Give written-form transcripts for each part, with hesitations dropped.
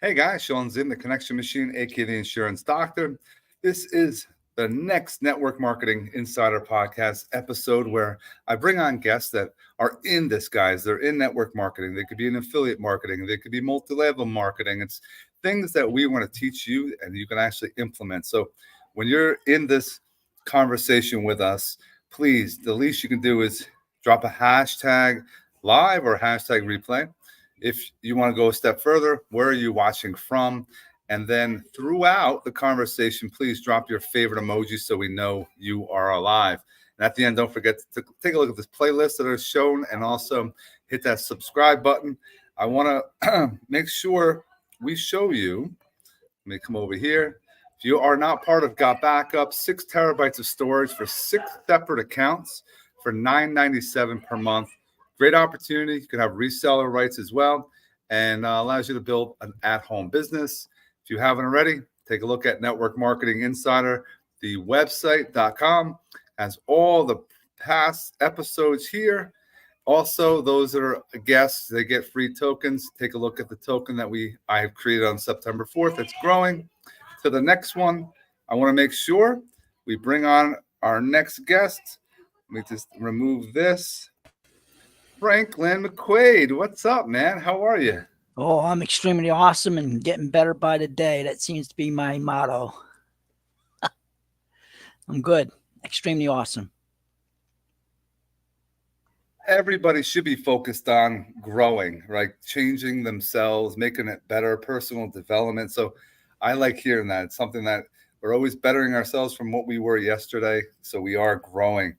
Hey guys, Sean Zim, the Connection Machine, aka the Insurance Doctor. This is the next Network Marketing Insider Podcast episode where I bring on guests that are in this, guys. They're in network marketing. They could be in affiliate marketing. They could be multi-level marketing. It's things that we want to teach you and you can actually implement. So when you're in this conversation with us, please, the least you can do is drop a hashtag live or hashtag replay. If you want to go a step further, where are you watching from? And then throughout the conversation, please drop your favorite emoji so we know you are alive. And at the end, don't forget to take a look at this playlist that are shown and also hit that subscribe button. I want to make sure we show you. Let me come over here. If you are not part of Got Backup, 6 terabytes of storage for 6 separate accounts for $9.97 per month. Great opportunity. You can have reseller rights as well and allows you to build an at-home business. If you haven't already, take a look at Network Marketing Insider. The website.com has all the past episodes here. Also, those that are guests, they get free tokens. Take a look at the token that I have created on September 4th. It's growing. To the next one, I want to make sure we bring on our next guest. Let me just remove this. Franklin McQuaid, what's up, man? How are you? Oh, I'm extremely awesome and getting better by the day. That seems to be my motto. I'm good. Extremely awesome. Everybody should be focused on growing, right? Changing themselves, making it better, personal development. So I like hearing that. It's something that we're always bettering ourselves from what we were yesterday. So we are growing.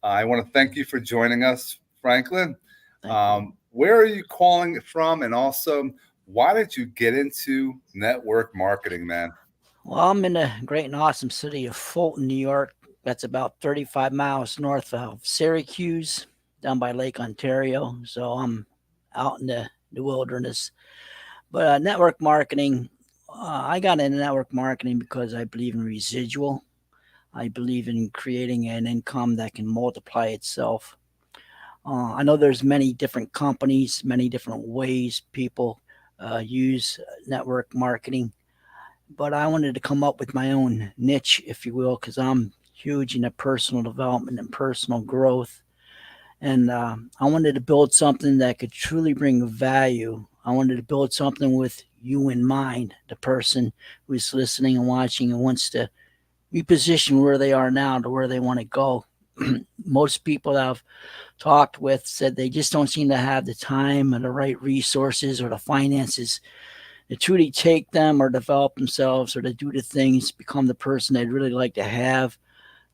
I want to thank you for joining us, Franklin. Where are you calling it from? And also, why did you get into network marketing, man? Well, I'm in the great and awesome city of Fulton, New York. That's about 35 miles north of Syracuse, down by Lake Ontario. So I'm out in the wilderness. But network marketing, I got into network marketing because I believe in residual. I believe in creating an income that can multiply itself. I know there's many different companies, many different ways people use network marketing, but I wanted to come up with my own niche, if you will, because I'm huge into personal development and personal growth. And I wanted to build something that could truly bring value. I wanted to build something with you in mind, the person who's listening and watching and wants to reposition where they are now to where they want to go. Most people that I've talked with said they just don't seem to have the time or the right resources or the finances to truly take them or develop themselves or to do the things, become the person they'd really like to have.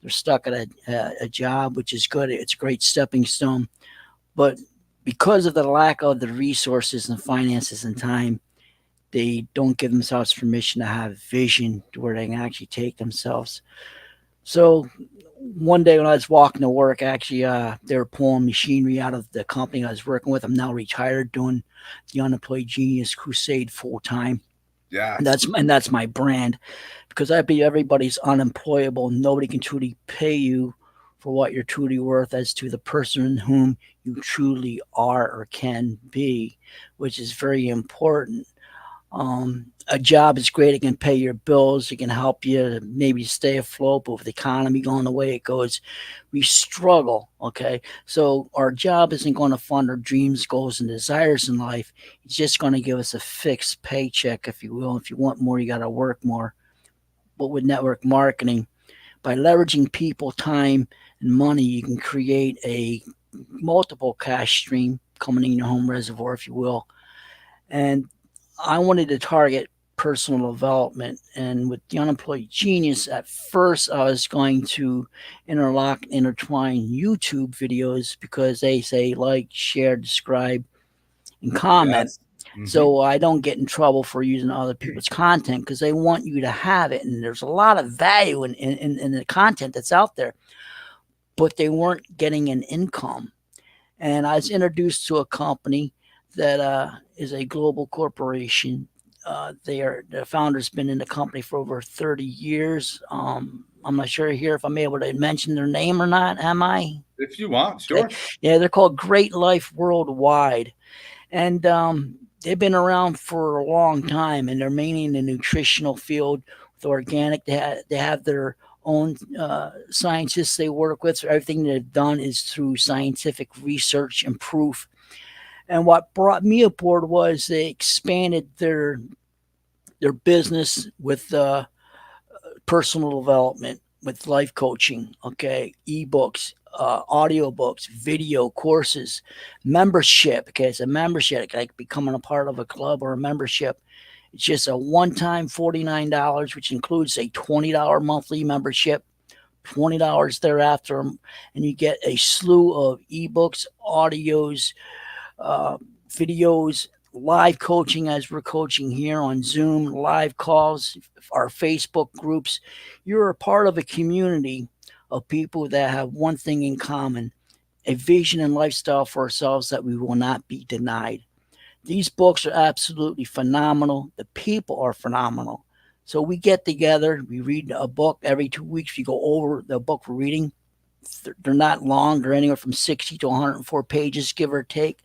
They're stuck at a job, which is good. It's a great stepping stone. But because of the lack of the resources and finances and time, they don't give themselves permission to have vision to where they can actually take themselves. So one day when I was walking to work, actually, they were pulling machinery out of the company I was working with. I'm now retired, doing the Unemployed Genius Crusade full time. Yeah, that's my brand, because I believe everybody's unemployable. Nobody can truly pay you for what you're truly worth as to the person whom you truly are or can be, which is very important. A job is great. It can pay your bills. It can help you maybe stay afloat. But with the economy going the way it goes, we struggle. Okay. So our job isn't going to fund our dreams, goals, and desires in life. It's just going to give us a fixed paycheck, if you will. If you want more, you got to work more. But with network marketing, by leveraging people, time, and money, you can create a multiple cash stream coming in your home reservoir, if you will. And I wanted to target personal development. And with the Unemployed Genius, at first I was going to intertwine YouTube videos because they say like, share, describe, and comment. Yes. Mm-hmm. So I don't get in trouble for using other people's content because they want you to have it. And there's a lot of value in the content that's out there, but they weren't getting an income. And I was introduced to a company that is a global corporation. The founder's been in the company for over 30 years. I'm not sure here if I'm able to mention their name or not. Am I? If you want, sure. Yeah, they're called Great Life Worldwide. And they've been around for a long time, and they're mainly in the nutritional field with organic. They have their own scientists they work with. So everything they've done is through scientific research and proof. And what brought me aboard was they expanded their business with personal development, with life coaching, okay, ebooks, audiobooks, video courses, membership. Okay, it's a membership, like becoming a part of a club or a membership. It's just a one-time $49, which includes a $20 monthly membership, $20 thereafter, and you get a slew of ebooks, audios, uh, videos, live coaching as we're coaching here on Zoom, live calls, our Facebook groups. You're a part of a community of people that have one thing in common, a vision and lifestyle for ourselves that we will not be denied. These books are absolutely phenomenal. The people are phenomenal. So we get together, we read a book every 2 weeks. We go over the book we're reading. They're not long, they're anywhere from 60 to 104 pages, give or take,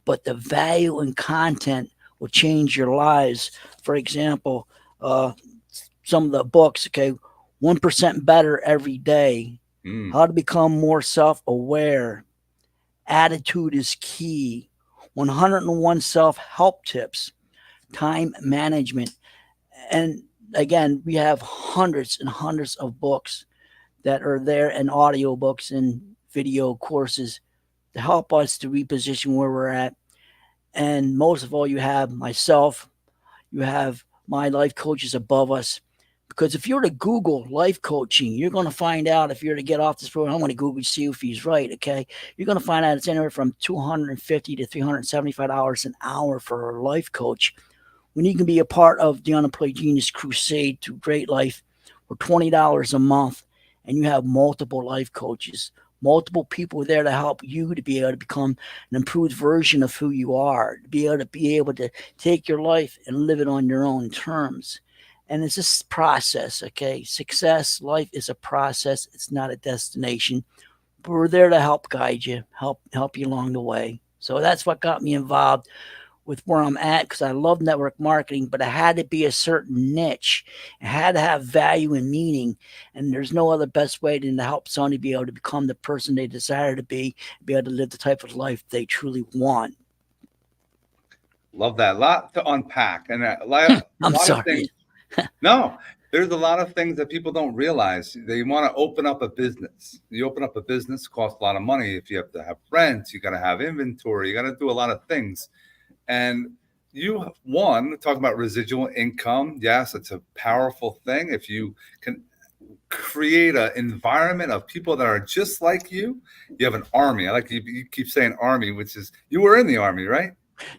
but the value and content will change your lives. For example, uh, some of the books, okay, 1% better every day, Mm. how to become more self aware, attitude is key, 101 self help tips, time management. And again, we have hundreds and hundreds of books that are there, and audiobooks and video courses to help us to reposition where we're at. And most of all, you have myself, you have my life coaches above us. Because if you're to Google life coaching, you're going to find out, if you're to get off this program, I'm going to Google see if he's right, okay? You're going to find out it's anywhere from $250 to $375 an hour for a life coach, when you can be a part of the Unemployed Genius Crusade through Great Life for $20 a month, and you have multiple life coaches, multiple people there to help you to be able to become an improved version of who you are, to be able to take your life and live it on your own terms. And it's this process, okay? Success, life is a process. It's not a destination. But we're there to help guide you, help you along the way. So that's what got me involved with where I'm at, because I love network marketing, but it had to be a certain niche. It had to have value and meaning. And there's no other best way than to help somebody be able to become the person they desire to be able to live the type of life they truly want. Love that. A lot to unpack, and a I'm lot of sorry. things. No, there's a lot of things that people don't realize. They want to open up a business. You open up a business, costs a lot of money. If you have to have rent, you got to have inventory. You got to do a lot of things. And talk about residual income. Yes, it's a powerful thing. If you can create an environment of people that are just like you have an army. I like you keep saying army, which is, you were in the army, right?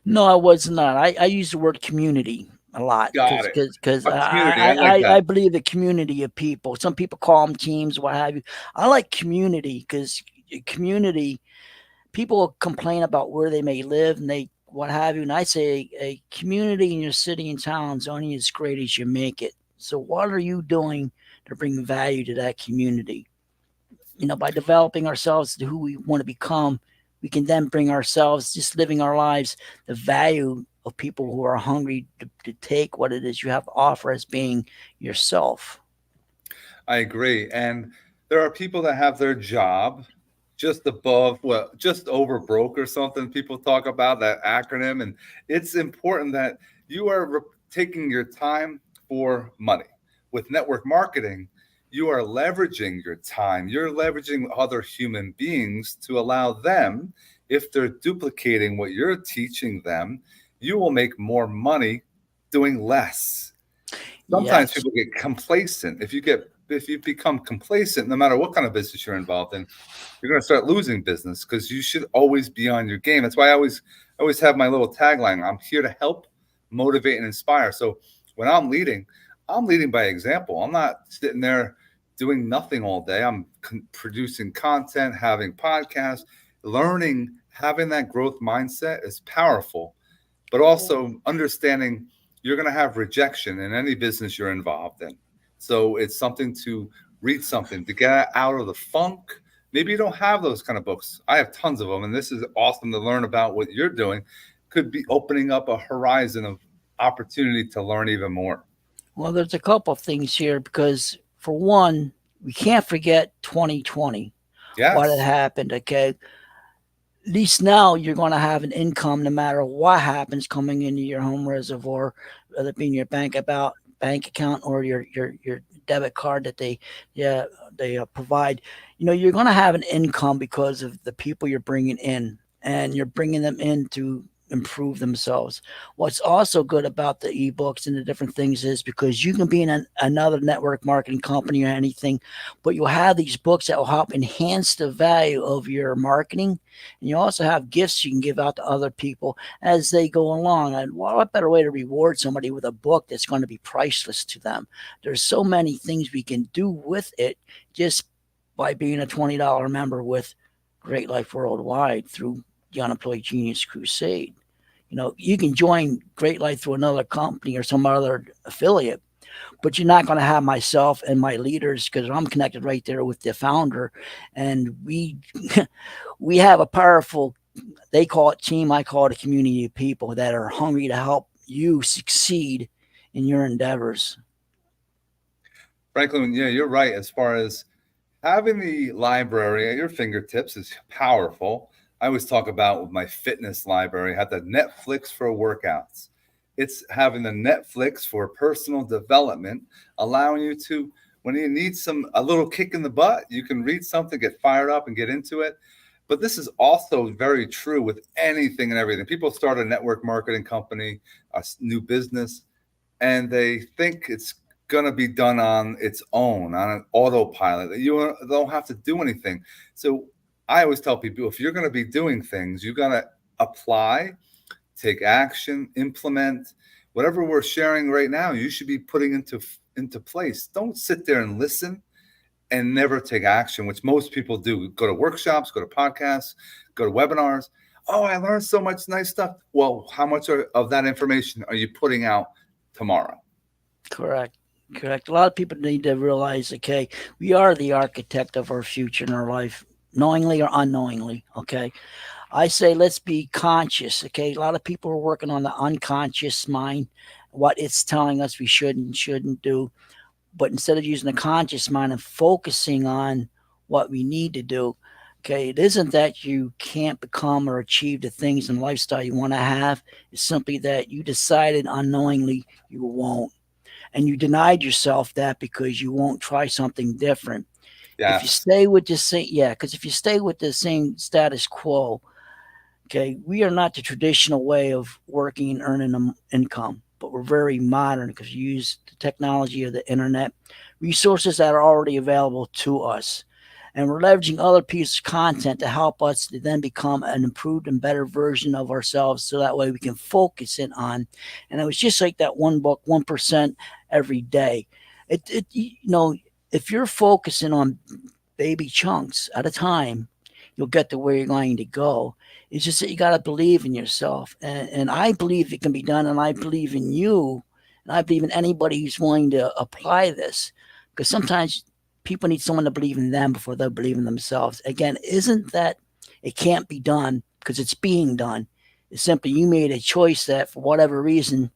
No, I was not. I use the word community a lot, Got because it. because A community. I like I that. believe a community of people. Some people call them teams, what have you. I like community, because community, people complain about where they may live and they what have you. And I say a community in your city and town is only as great as you make it. So what are you doing to bring value to that community? By developing ourselves to who we want to become, we can then bring ourselves, just living our lives, the value of people who are hungry to take what it is you have to offer as being yourself. I agree. And there are people that have their job just above, well, just over broke or something. People talk about that acronym. And it's important that you are taking your time for money. With network marketing, you are leveraging your time. You're leveraging other human beings to allow them, if they're duplicating what you're teaching them, you will make more money doing less. Sometimes Yes. people get complacent. If you become complacent, no matter what kind of business you're involved in, you're going to start losing business, because you should always be on your game. That's why I always have my little tagline: I'm here to help, motivate, and inspire. So when I'm leading by example. I'm not sitting there doing nothing all day. I'm producing content, having podcasts, learning. Having that growth mindset is powerful, but also understanding you're going to have rejection in any business you're involved in. So it's something to read, something to get out of the funk. Maybe you don't have those kind of books. I have tons of them, and this is awesome to learn about what you're doing. could be opening up a horizon of opportunity to learn even more. Well, there's a couple of things here because, for one, we can't forget 2020, what had Yes. happened. Okay, at least now you're going to have an income no matter what happens coming into your home reservoir, whether it be in your bank account or your debit card that they provide. You're going to have an income because of the people you're bringing in, and you're bringing them in to improve themselves. What's also good about the ebooks and the different things is because you can be in another network marketing company or anything, but you'll have these books that will help enhance the value of your marketing, and you also have gifts you can give out to other people as they go along. And what better way to reward somebody with a book that's going to be priceless to them? There's so many things we can do with it just by being a $20 member with Great Life Worldwide through the Unemployed Genius Crusade. You can join Great Life through another company or some other affiliate, but you're not going to have myself and my leaders because I'm connected right there with the founder, and we we have a powerful, they call it team, I call it a community of people that are hungry to help you succeed in your endeavors. Franklin, yeah, you're right. As far as having the library at your fingertips is powerful. I always talk about with my fitness library, I have the Netflix for workouts. It's having the Netflix for personal development, allowing you to, when you need a little kick in the butt, you can read something, get fired up and get into it. But this is also very true with anything and everything. People start a network marketing company, a new business, and they think it's going to be done on its own, on an autopilot, that you don't have to do anything. So I always tell people, if you're going to be doing things, you got to apply, take action, implement whatever we're sharing right now. You should be putting into place. Don't sit there and listen and never take action, which most people do. Go to workshops, go to podcasts, go to webinars. Oh, I learned so much nice stuff. Well, how much of that information are you putting out tomorrow? Correct. Correct. A lot of people need to realize, okay, we are the architect of our future in our life, knowingly or unknowingly. Okay. I say let's be conscious. Okay. A lot of people are working on the unconscious mind, what it's telling us we should and shouldn't do. But instead of using the conscious mind and focusing on what we need to do, okay, it isn't that you can't become or achieve the things and lifestyle you want to have. It's simply that you decided unknowingly you won't, and you denied yourself that because you won't try something different. If you Yes. stay with the same, yeah, because if you stay with the same status quo, okay, we are not the traditional way of working and earning an income, but we're very modern because we use the technology of the internet, resources that are already available to us. And we're leveraging other pieces of content to help us to then become an improved and better version of ourselves so that way we can focus in on. And it was just like that one book, 1% every day. If you're focusing on baby chunks at a time, you'll get to where you're going to go. It's just that you got to believe in yourself. And I believe it can be done. And I believe in you. And I believe in anybody who's willing to apply this. Because sometimes people need someone to believe in them before they believe in themselves. Again, isn't that it can't be done because it's being done? It's simply you made a choice that for whatever reason,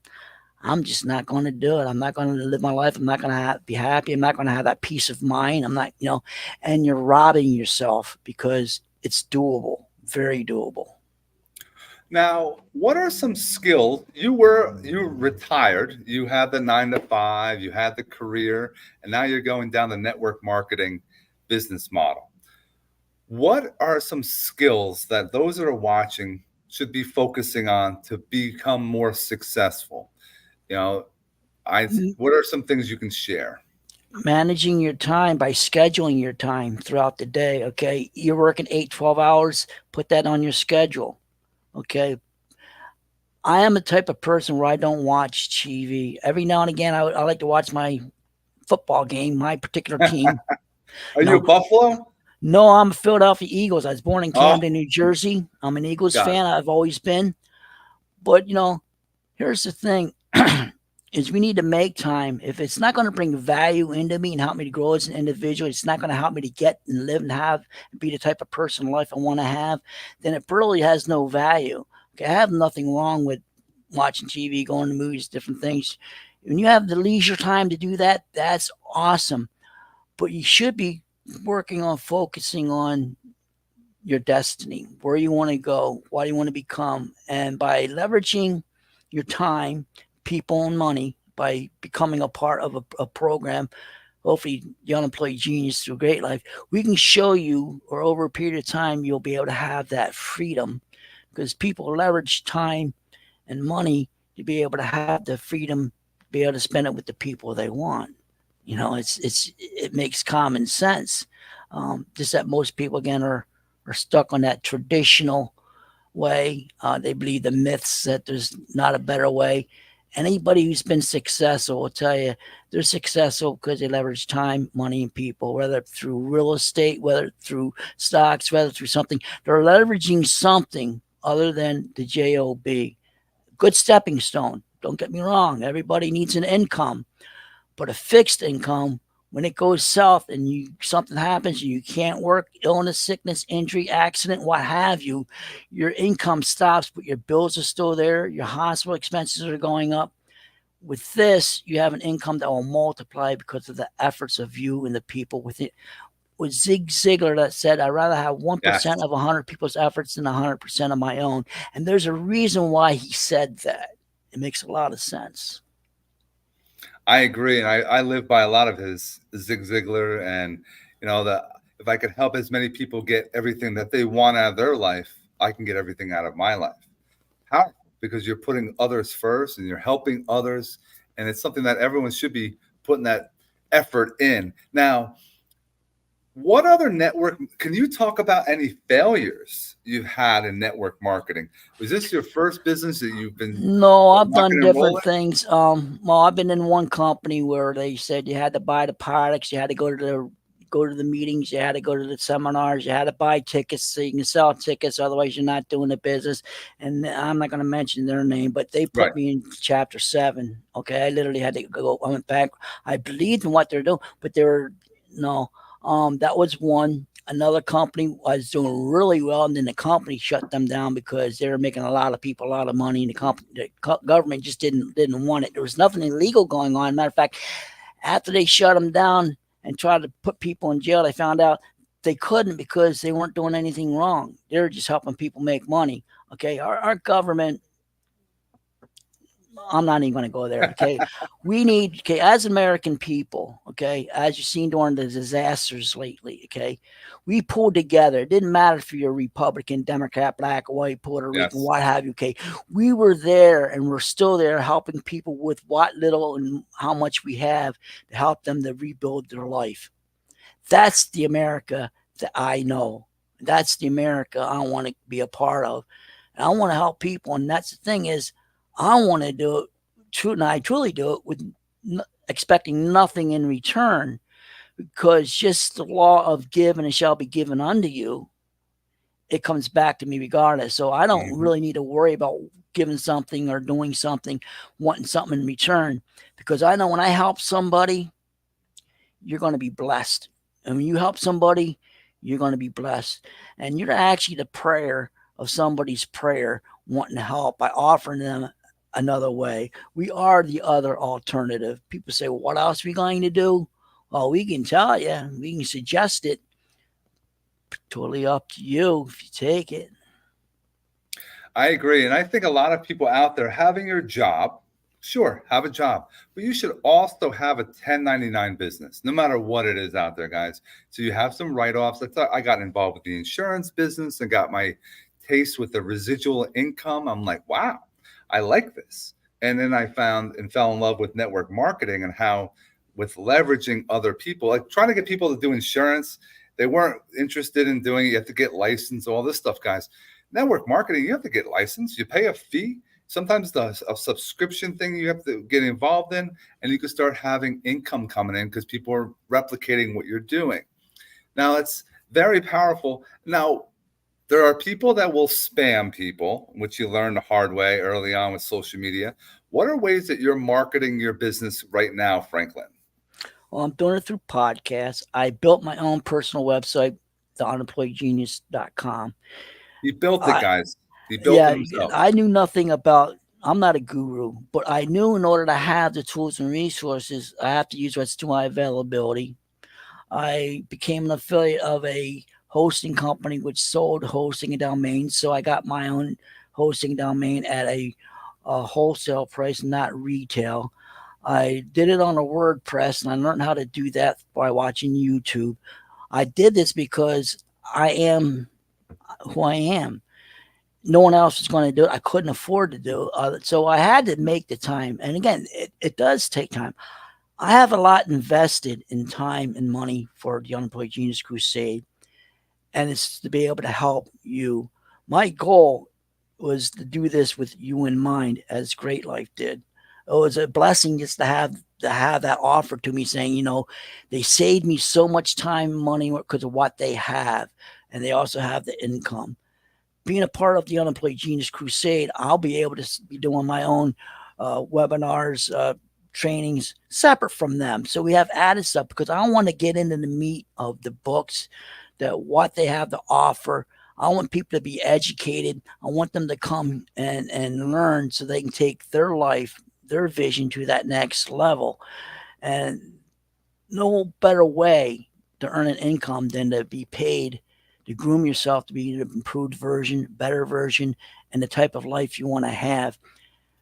I'm just not going to do it. I'm not going to live my life. I'm not going to be happy. I'm not going to have that peace of mind. I'm not, and you're robbing yourself because it's doable, very doable. Now, what are some skills? You retired, you had the 9 to 5, you had the career, and now you're going down the network marketing business model. What are some skills that those that are watching should be focusing on to become more successful? You know, what are some things you can share? Managing your time by scheduling your time throughout the day. Okay. You're working 8, 12 hours, put that on your schedule. Okay. I am the type of person where I don't watch TV. Every now and again, I like to watch my football game, my particular team. Are you a No, Buffalo? no, I'm a Philadelphia Eagles. I was born in Oh, Camden, New Jersey. I'm an Eagles got it. fan. I've always been. But here's the thing: is we need to make time. If it's not going to bring value into me and help me to grow as an individual, it's not going to help me to get and live and have and be the type of person in life I want to have. Then it really has no value. Okay, I have nothing wrong with watching TV, going to movies, different things. When you have the leisure time to do that, that's awesome. But you should be working on focusing on your destiny, where you want to go, what you want to become. And by leveraging your time, people, and money, by becoming a part of a program, hopefully the Unemployed Genius through Great Life, we can show you, or over a period of time, you'll be able to have that freedom because people leverage time and money to be able to have the freedom, be able to spend it with the people they want. It makes common sense. Just that most people again are stuck on that traditional way. They believe the myths that there's not a better way. Anybody who's been successful will tell you they're successful because they leverage time, money, and people, whether through real estate, whether through stocks, whether through something. They're leveraging something other than the job. Good stepping stone. Don't get me wrong. Everybody needs an income, but a fixed income, when it goes south and something happens and you can't work, illness, sickness, injury, accident, what have you, your income stops, but your bills are still there. Your hospital expenses are going up. With this, you have an income that will multiply because of the efforts of you and the people within. With Zig Ziglar that said, I'd rather have 1% Yes, of 100 people's efforts than 100% of my own. And there's a reason why he said that. It makes a lot of sense. I agree, and I live by a lot of his Zig Ziglar, and that if I can help as many people get everything that they want out of their life, I can get everything out of my life. How? Because you're putting others first, and you're helping others, and it's something that everyone should be putting that effort in. Now, what other network can you talk about any failures you've had in network marketing? Was this your first business that you've been No, I've done rocking and different rolling? things. Well, I've been in one company where they said you had to buy the products, you had to go to the meetings, you had to go to the seminars, you had to buy tickets so you can sell tickets, otherwise you're not doing the business. And I'm not going to mention their name, but they Right. put me in chapter 7. Okay, I literally had to go. I went back. I believed in what they're doing, but they were no. That was one. Another company was doing really well, and then the company shut them down because they were making a lot of people a lot of money, and the government just didn't want it. There was nothing illegal going on. Matter of fact, after they shut them down and tried to put people in jail, they found out they couldn't because they weren't doing anything wrong. They were just helping people make money. Okay, our government, I'm not even going to go there. Okay, we need, okay, as American people, okay, as you've seen during the disasters lately, okay, we pulled together. It didn't matter if you're Republican, Democrat, black, white, Puerto Rican, Yes. what have you. Okay, we were there and we're still there helping people with what little and how much we have to help them to rebuild their life. That's the America that I know. That's the America I want to be a part of. And I want to help people. And that's the thing is, I want to do it, and I truly do it with expecting nothing in return, because just the law of give and it shall be given unto you, it comes back to me regardless. So I don't Mhm. really need to worry about giving something or doing something, wanting something in return, because I know when I help somebody, you're going to be blessed. And when you help somebody, you're going to be blessed. And you're actually the prayer of somebody's prayer, wanting to help by offering them another way. We are the other alternative. People say, well, what else are we going to do? Well, we can tell you, we can suggest it. Totally up to you if you take it. I agree. And I think a lot of people out there having your job, sure, have a job, but you should also have a 1099 business, no matter what it is out there, guys. So you have some write offs. I got involved with the insurance business and got my taste with the residual income. I'm like, wow, I like this. And then I found and fell in love with network marketing and how, with leveraging other people, like trying to get people to do insurance, they weren't interested in doing it. You have to get licensed, all this stuff, guys. Network marketing, you have to get licensed. You pay a fee. Sometimes a subscription thing you have to get involved in, and you can start having income coming in because people are replicating what you're doing. Now, it's very powerful. Now, there are people that will spam people, which you learn the hard way early on with social media. What are ways that you're marketing your business right now, Franklin? Well, I'm doing it through podcasts. I built my own personal website, TheUnemployedGenius.com. You built it, I guys. He built it Yeah, himself. I knew nothing about. I'm not a guru, but I knew in order to have the tools and resources, I have to use what's to my availability. I became an affiliate of a hosting company which sold hosting and domains, so I got my own hosting domain at a wholesale price, not retail. I did it on a WordPress, and I learned how to do that by watching YouTube. I did this because I am who I am. No one else was going to do it. I couldn't afford to do it. So I had to make the time. And again, it does take time. I have a lot invested in time and money for the Unemployed Genius Crusade, and it's to be able to help you. My goal was to do this with you in mind, as Great Life did. It was a blessing just to have that offer to me, saying, they saved me so much time and money because of what they have, and they also have the income. Being a part of the Unemployed Genius Crusade, I'll be able to be doing my own webinars, trainings separate from them. So we have added stuff because I want to get into the meat of the books, that what they have to offer. I want people to be educated. I want them to come and learn so they can take their life, their vision to that next level. And no better way to earn an income than to be paid to groom yourself to be an improved version, better version, and the type of life you want to have.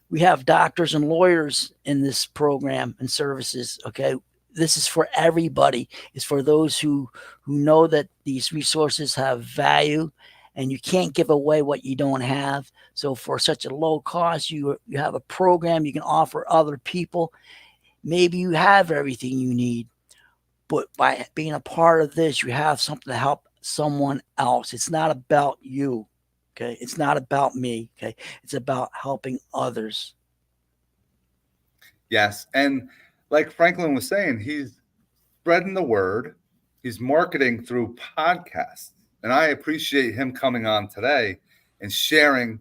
We have doctors and lawyers in this program and services. Okay, this is for everybody. It's for those who know that these resources have value, and you can't give away what you don't have. So for such a low cost, you have a program you can offer other people. Maybe you have everything you need, but by being a part of this, you have something to help someone else. It's not about you. Okay. It's not about me. Okay. It's about helping others. Yes. And like Franklin was saying, he's spreading the word, he's marketing through podcasts. And I appreciate him coming on today and sharing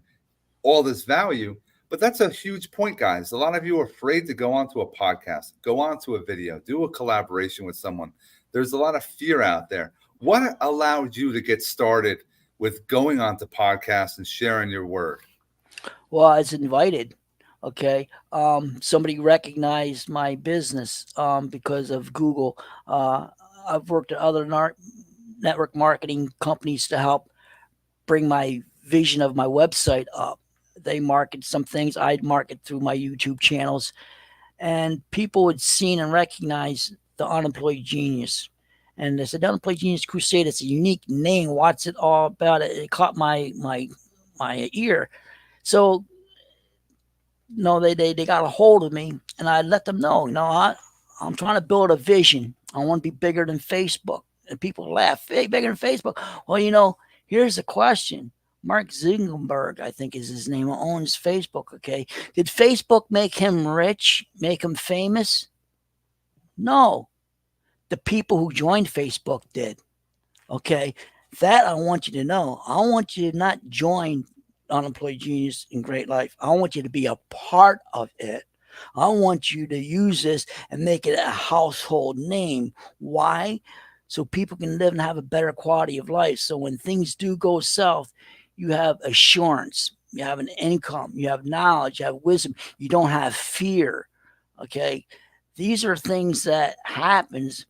all this value. But that's a huge point, guys. A lot of you are afraid to go onto a podcast, go onto a video, do a collaboration with someone. There's a lot of fear out there. What allowed you to get started with going onto podcasts and sharing your word? Well, I was invited. Okay. Somebody recognized my business because of Google. Uh, I've worked at other network marketing companies to help bring my vision of my website up. They market some things, I'd market through my YouTube channels, and people had seen and recognized the Unemployed Genius. And they said, the Unemployed Genius Crusade, it's a unique name. What's it all about? It caught my ear. So no, they got a hold of me, and I let them know, I'm trying to build a vision. I want to be bigger than Facebook. And people laugh, hey, bigger than Facebook. Well, here's the question. Mark Zuckerberg, I think is his name, owns Facebook. Okay. Did Facebook make him rich, make him famous? No. The people who joined Facebook did. Okay. That I want you to know. I want you to not join Unemployed Genius and Great Life. I want you to be a part of it. I want you to use this and make it a household name. Why? So people can live and have a better quality of life. So when things do go south, you have assurance, you have an income, you have knowledge, you have wisdom, you don't have fear. Okay. These are things that happens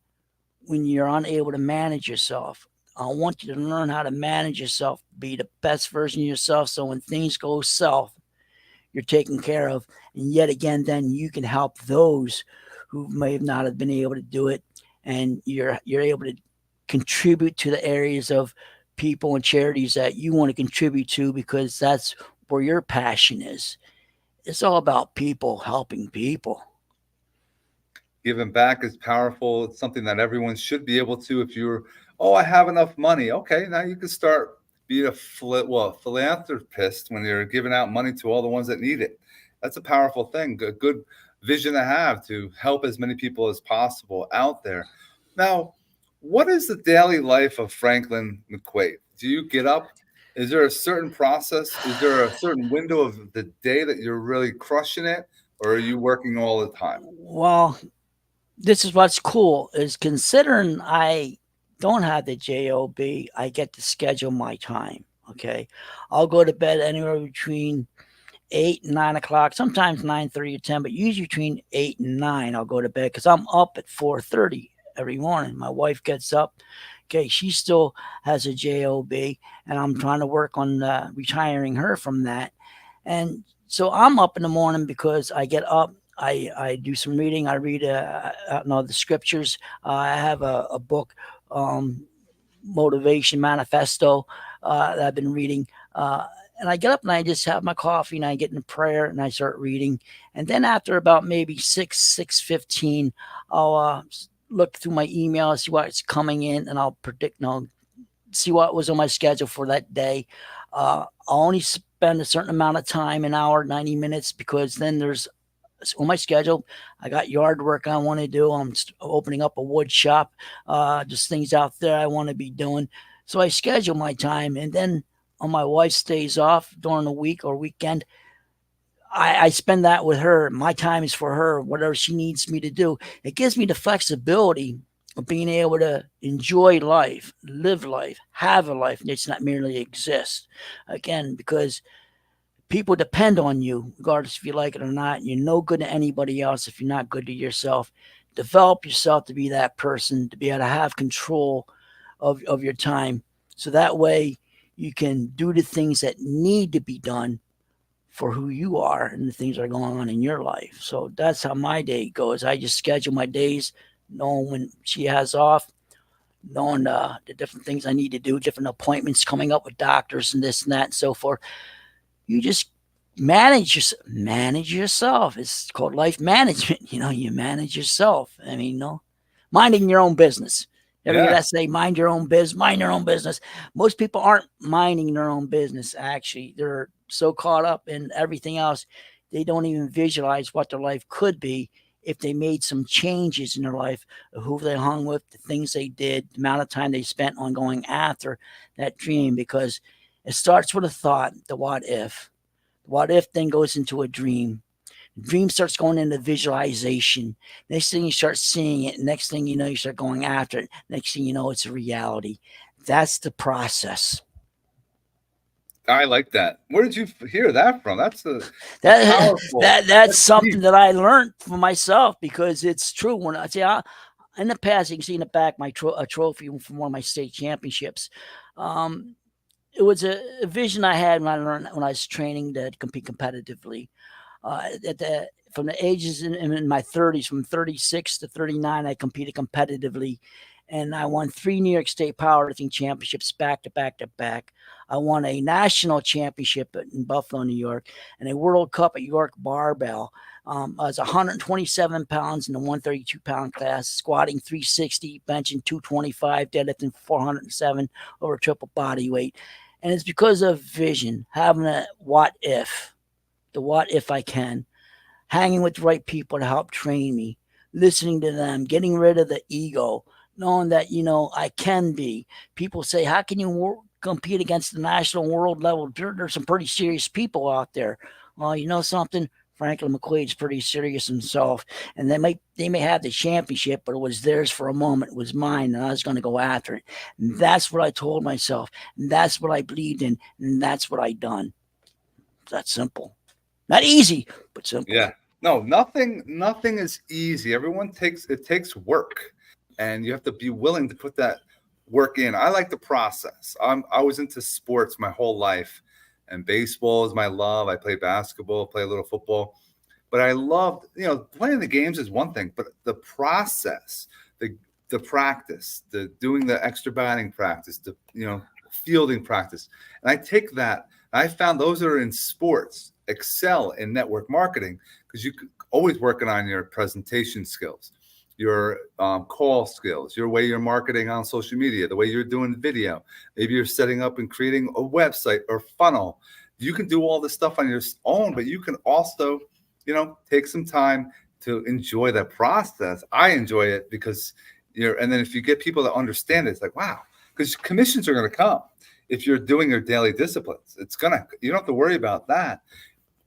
when you're unable to manage yourself. I want you to learn how to manage yourself, be the best version of yourself. So when things go south, you're taken care of. And yet again, then you can help those who may not have been able to do it. And you're able to contribute to the areas of people and charities that you want to contribute to, because that's where your passion is. It's all about people helping people. Giving back is powerful. It's something that everyone should be able to. If you're, oh, I have enough money. Okay, now you can start being a philanthropist when you're giving out money to all the ones that need it. That's a powerful thing. A good vision to have to help as many people as possible out there. Now, what is the daily life of Franklin McQuaid? Do you get up? Is there a certain process? Is there a certain window of the day that you're really crushing it, or are you working all the time? Well, this is what's cool is considering I don't have the job, I get to schedule my time. Okay. I'll go to bed anywhere between 8 and 9 o'clock, sometimes 9:30 or 10, but usually between 8 and 9. I'll go to bed because I'm up at 4:30 every morning. My wife gets up. Okay, she still has a job, and I'm trying to work on retiring her from that. And so I'm up in the morning because I get up. I do some reading. I read the scriptures. I have a book, um, motivation manifesto, that I've been reading. And I get up and I just have my coffee and I get in prayer and I start reading. And then after about maybe 6:15, I'll look through my email, see what's coming in, and I'll predict, see what was on my schedule for that day. I'll only spend a certain amount of time, an hour, 90 minutes, because then there's on my schedule. I got yard work I want to do. I'm opening up a wood shop, just things out there I want to be doing. So I schedule my time, and then on my wife's days off during the week or weekend, I spend that with her. My time is for her, whatever she needs me to do. It gives me the flexibility of being able to enjoy life, live life, have a life. It's not merely exist. Again, because people depend on you, regardless if you like it or not. You're no good to anybody else if you're not good to yourself. Develop yourself to be that person, to be able to have control of your time. So that way you can do the things that need to be done for who you are and the things that are going on in your life. So that's how my day goes. I just schedule my days, knowing when she has off, knowing the different things I need to do, different appointments coming up with doctors and this and that and so forth. You just manage yourself. It's called life management. You manage yourself. I mean, minding your own business. Ever hear Yeah. that say, mind your own business, mind your own business? Most people aren't minding their own business, actually. They're so caught up in everything else, they don't even visualize what their life could be if they made some changes in their life, of who they hung with, the things they did, the amount of time they spent on going after that dream. Because it starts with a thought, the what if. The what if then goes into a dream. Dream starts going into visualization. Next thing you start seeing it. Next thing you know, you start going after it. Next thing you know, it's a reality. That's the process. I like that. Where did you hear that from? That's a That powerful. that's That's something deep. that I learned for myself, because it's true. When I say in the past, you can see in the back my a trophy from one of my state championships. Um, it was a vision I had when I was training to compete competitively. At the From the ages in my 30s, from 36 to 39, I competed competitively, and I won 3 New York State powerlifting championships back to back to back. I won a national championship in Buffalo, New York, and a World Cup at York Barbell. I was 127 pounds in the 132-pound class, squatting 360, benching 225, deadlifting 407 over triple body weight. And it's because of vision, having a what if, the what if I can, hanging with the right people to help train me, listening to them, getting rid of the ego, knowing that, I can be. People say, how can you compete against the national world level? There's some pretty serious people out there. Well, you know something? Franklin McQuaid's pretty serious himself, and they may have the championship, but it was theirs for a moment. It was mine, and I was going to go after it. And that's what I told myself, and that's what I believed in, and that's what I done. It's that simple. Not easy, but simple. Yeah. No, nothing is easy. It takes work, and you have to be willing to put that work in. I like the process. I was into sports my whole life, and baseball is my love. I play basketball, play a little football, but I loved, playing the games is one thing, but the process, the practice, the doing the extra batting practice, the fielding practice, and I take that. I found those that are in sports excel in network marketing because you always working on your presentation skills, your call skills, your way you're marketing on social media, the way you're doing video. Maybe you're setting up and creating a website or funnel. You can do all this stuff on your own, but you can also, take some time to enjoy that process. I enjoy it because and then if you get people that understand it, it's like, wow, because commissions are going to come if you're doing your daily disciplines. You don't have to worry about that.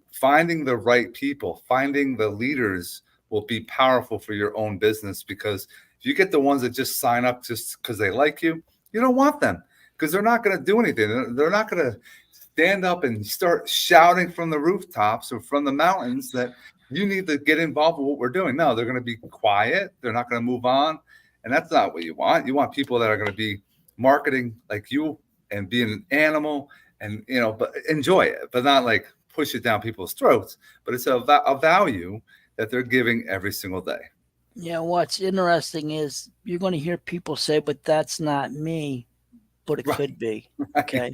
Finding the right people, finding the leaders will be powerful for your own business, because if you get the ones that just sign up just because they like you, you don't want them. because they're not going to do anything. They're not going to stand up and start shouting from the rooftops or from the mountains that you need to get involved with what we're doing. No, they're going to be quiet. They're not going to move on. And that's not what you want. You want people that are going to be marketing like you and being an animal and, but enjoy it, but not like push it down people's throats. But it's a value that they're giving every single day. Yeah, what's interesting is you're going to hear people say, but that's not me. But it could be. Okay.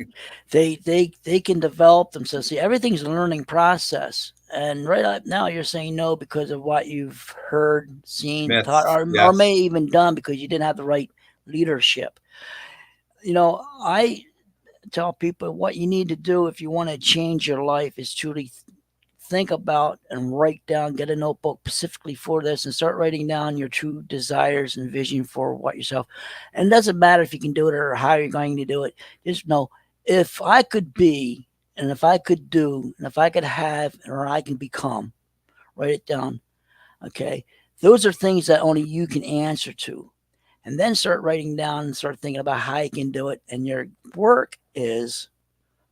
They can develop themselves. See, everything's a learning process. And right up now you're saying no because of what you've heard, seen, Myths, taught, or yes. may even done because you didn't have the right leadership. I tell people what you need to do if you want to change your life is truly think about and write down, get a notebook specifically for this and start writing down your true desires and vision for what yourself. And it doesn't matter if you can do it or how you're going to do it. Just know if I could be, and if I could do, and if I could have, or I can become, write it down. Okay. Those are things that only you can answer to. And then start writing down and start thinking about how you can do it. And your work is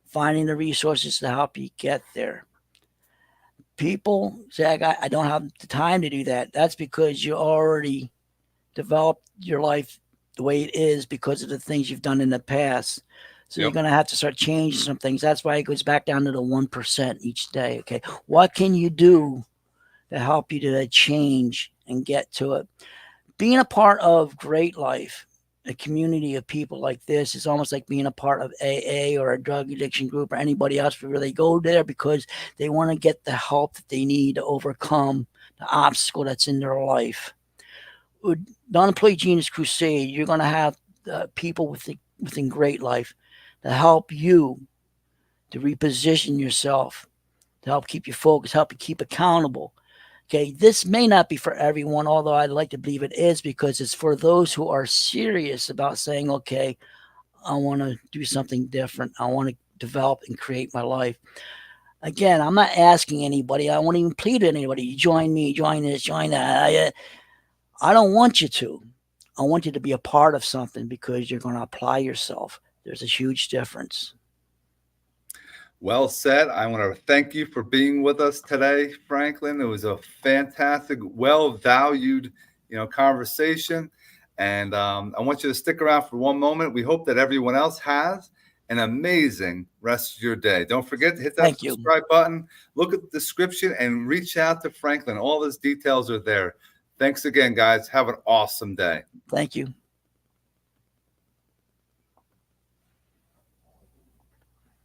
finding the resources to help you get there. People say, I don't have the time to do that. That's because you already developed your life the way it is because of the things you've done in the past. So you're going to have to start changing some things. That's why it goes back down to the 1% each day. Okay. What can you do to help you to change and get to it? Being a part of Great Life, a community of people like this, is almost like being a part of AA or a drug addiction group or anybody else where they go there because they want to get the help that they need to overcome the obstacle that's in their life. The Unemployed Genius Crusade, you're going to have people within Great Life to help you to reposition yourself, to help keep you focused, help you keep accountable. Okay, this may not be for everyone, although I'd like to believe it is, because it's for those who are serious about saying, okay, I want to do something different. I want to develop and create my life. Again, I'm not asking anybody. I won't even plead to anybody. Join me, join this, join that. I don't want you to. I want you to be a part of something because you're going to apply yourself. There's a huge difference. Well said. I want to thank you for being with us today, Franklin. It was a fantastic, well-valued, conversation. And I want you to stick around for one moment. We hope that everyone else has an amazing rest of your day. Don't forget to hit that subscribe button. Look at the description and reach out to Franklin. All his details are there. Thanks again, guys. Have an awesome day. Thank you.